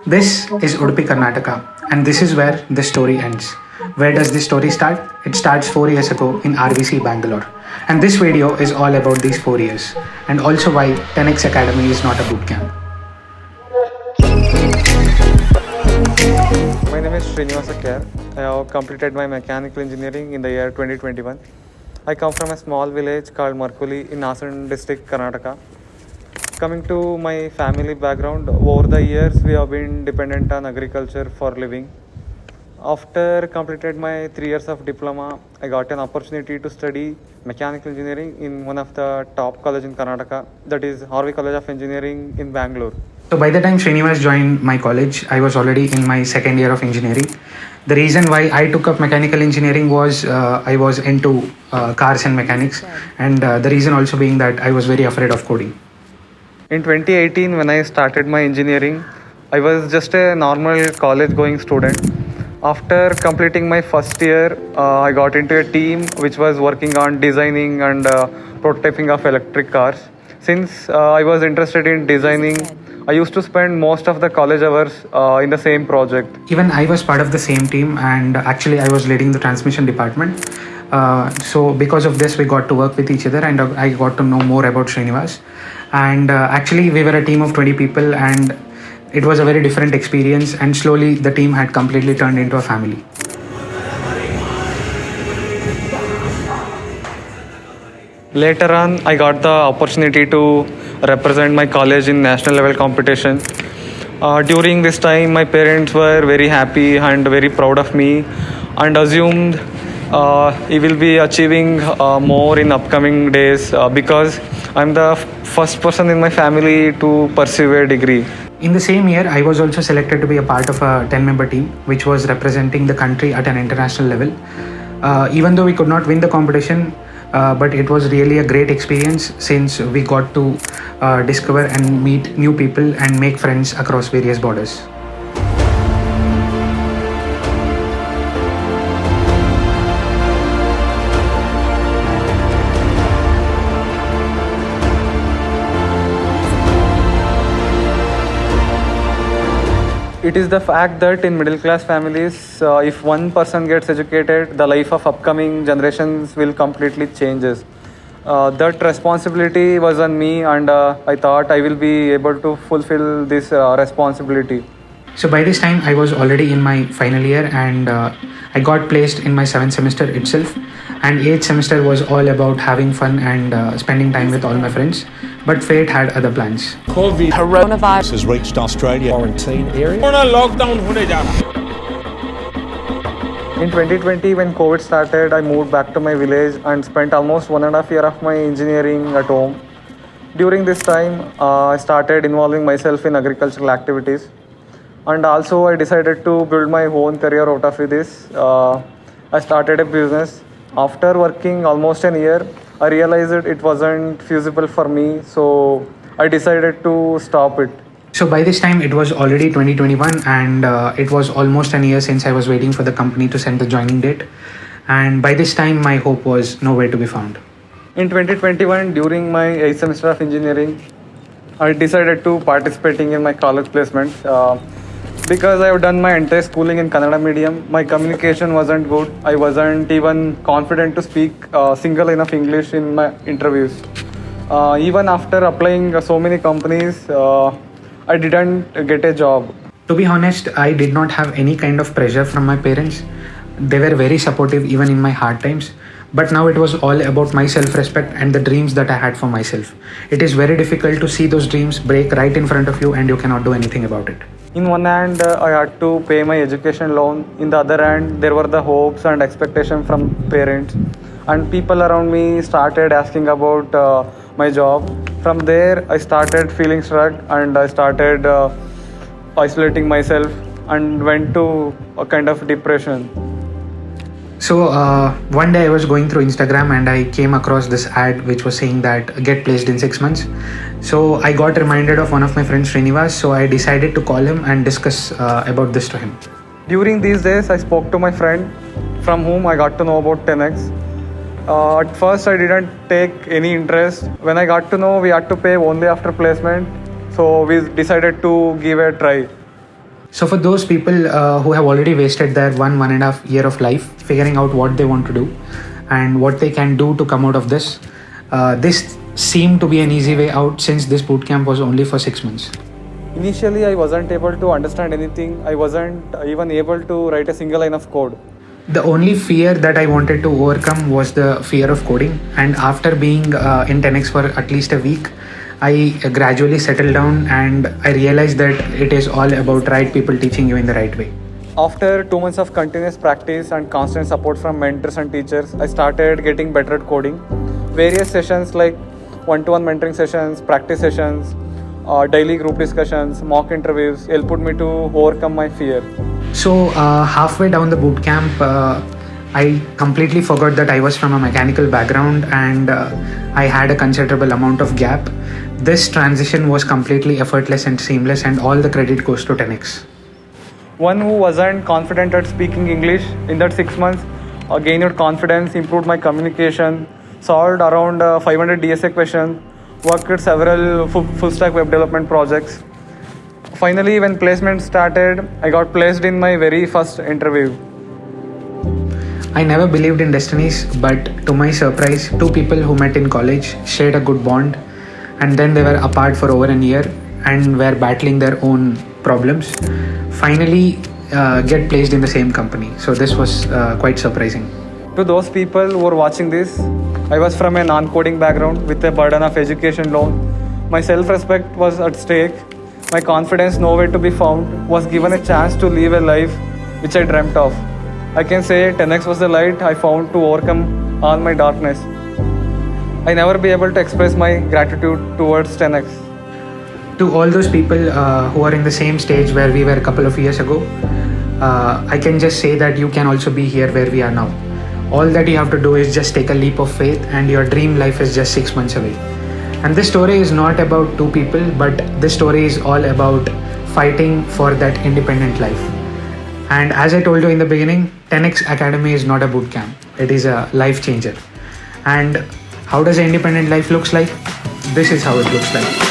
This is Udupi, Karnataka, and this is where the story ends. Where does this story start? It starts 4 years ago in RVC Bangalore. And this video is all about these 4 years and also why 10x Academy is not a bootcamp. My name is Srinivasa Kher. I have completed my mechanical engineering in the year 2021. I come from a small village called Markuli in Asan district, Karnataka. Coming to my family background, over the years we have been dependent on agriculture for living. After completed my 3 years of diploma, I got an opportunity to study mechanical engineering in one of the top college in Karnataka, that is Harvey College of Engineering in Bangalore. So by the time Srinivas joined my college, I was already in my second year of engineering. The reason why I took up mechanical engineering was I was into cars and mechanics, and the reason also being that I was very afraid of coding. In 2018, when I started my engineering, I was just a normal college going student. After completing my first year, I got into a team which was working on designing and prototyping of electric cars. Since I was interested in designing, I used to spend most of the college hours in the same project. Even I was part of the same team, and actually I was leading the transmission department. So because of this, we got to work with each other, and I got to know more about Srinivas. And actually, we were a team of 20 people, and it was a very different experience. And slowly, the team had completely turned into a family. Later on, I got the opportunity to represent my college in national level competition. During this time, my parents were very happy and very proud of me, and assumed he will be achieving more in upcoming days because I'm the first person in my family to pursue a degree. In the same year, I was also selected to be a part of a 10-member team, which was representing the country at an international level. Even though we could not win the competition, but it was really a great experience since we got to discover and meet new people and make friends across various borders. It is the fact that in middle class families, if one person gets educated, the life of upcoming generations will completely changes. That responsibility was on me, and I thought I will be able to fulfill this responsibility. So by this time, I was already in my final year, and I got placed in my 7th semester itself. And 8th semester was all about having fun and spending time with all my friends. But fate had other plans. Coronavirus has reached Australia quarantine area. In 2020, when COVID started, I moved back to my village and spent almost 1.5 years of my engineering at home. During this time, I started involving myself in agricultural activities. And also, I decided to build my own career out of this. I started a business. After working almost a year, I realized it wasn't feasible for me, so I decided to stop it. So by this time, it was already 2021, and it was almost a year since I was waiting for the company to send the joining date. And by this time, my hope was nowhere to be found. In 2021, during my 8th semester of engineering, I decided to participating in my college placement. Because I have done my entire schooling in Kannada medium, my communication wasn't good. I wasn't even confident to speak a single line of English in my interviews. Even after applying so many companies, I didn't get a job. To be honest, I did not have any kind of pressure from my parents. They were very supportive even in my hard times. But now it was all about my self-respect and the dreams that I had for myself. It is very difficult to see those dreams break right in front of you, and you cannot do anything about it. In one hand, I had to pay my education loan. In the other hand, there were the hopes and expectations from parents. And people around me started asking about my job. From there, I started feeling struck, and I started isolating myself and went to a kind of depression. So one day I was going through Instagram, and I came across this ad which was saying that get placed in 6 months. So I got reminded of one of my friends, Srinivas. So I decided to call him and discuss about this to him. During these days, I spoke to my friend from whom I got to know about 10x. At first, I didn't take any interest. When I got to know we had to pay only after placement, so we decided to give a try. So for those people who have already wasted their 1.5 year of life figuring out what they want to do and what they can do to come out of this, this seemed to be an easy way out since this bootcamp was only for 6 months. Initially, I wasn't able to understand anything. I wasn't even able to write a single line of code. The only fear that I wanted to overcome was the fear of coding, and after being in 10x for at least a week, I gradually settled down and I realized that it is all about right people teaching you in the right way. After 2 months of continuous practice and constant support from mentors and teachers, I started getting better at coding. Various sessions like one-to-one mentoring sessions, practice sessions, daily group discussions, mock interviews helped me to overcome my fear. So halfway down the bootcamp, I completely forgot that I was from a mechanical background and I had a considerable amount of gap. This transition was completely effortless and seamless, and all the credit goes to 10x. One who wasn't confident at speaking English in that 6 months gained confidence, improved my communication, solved around 500 DSA questions, worked with several full stack web development projects. Finally, when placement started, I got placed in my very first interview. I never believed in destinies, but to my surprise, two people who met in college shared a good bond, and then they were apart for over a year and were battling their own problems. Finally, get placed in the same company. So this was quite surprising. To those people who are watching this, I was from a non-coding background with a burden of education loan. My self-respect was at stake. My confidence nowhere to be found. Was given a chance to live a life which I dreamt of. I can say 10x was the light I found to overcome all my darkness. I never be able to express my gratitude towards 10x. To all those people who are in the same stage where we were a couple of years ago, I can just say that you can also be here where we are now. All that you have to do is just take a leap of faith, and your dream life is just 6 months away. And this story is not about two people, but this story is all about fighting for that independent life. And as I told you in the beginning, 10x Academy is not a boot camp. It is a life changer. And how does an independent life looks like? This is how it looks like.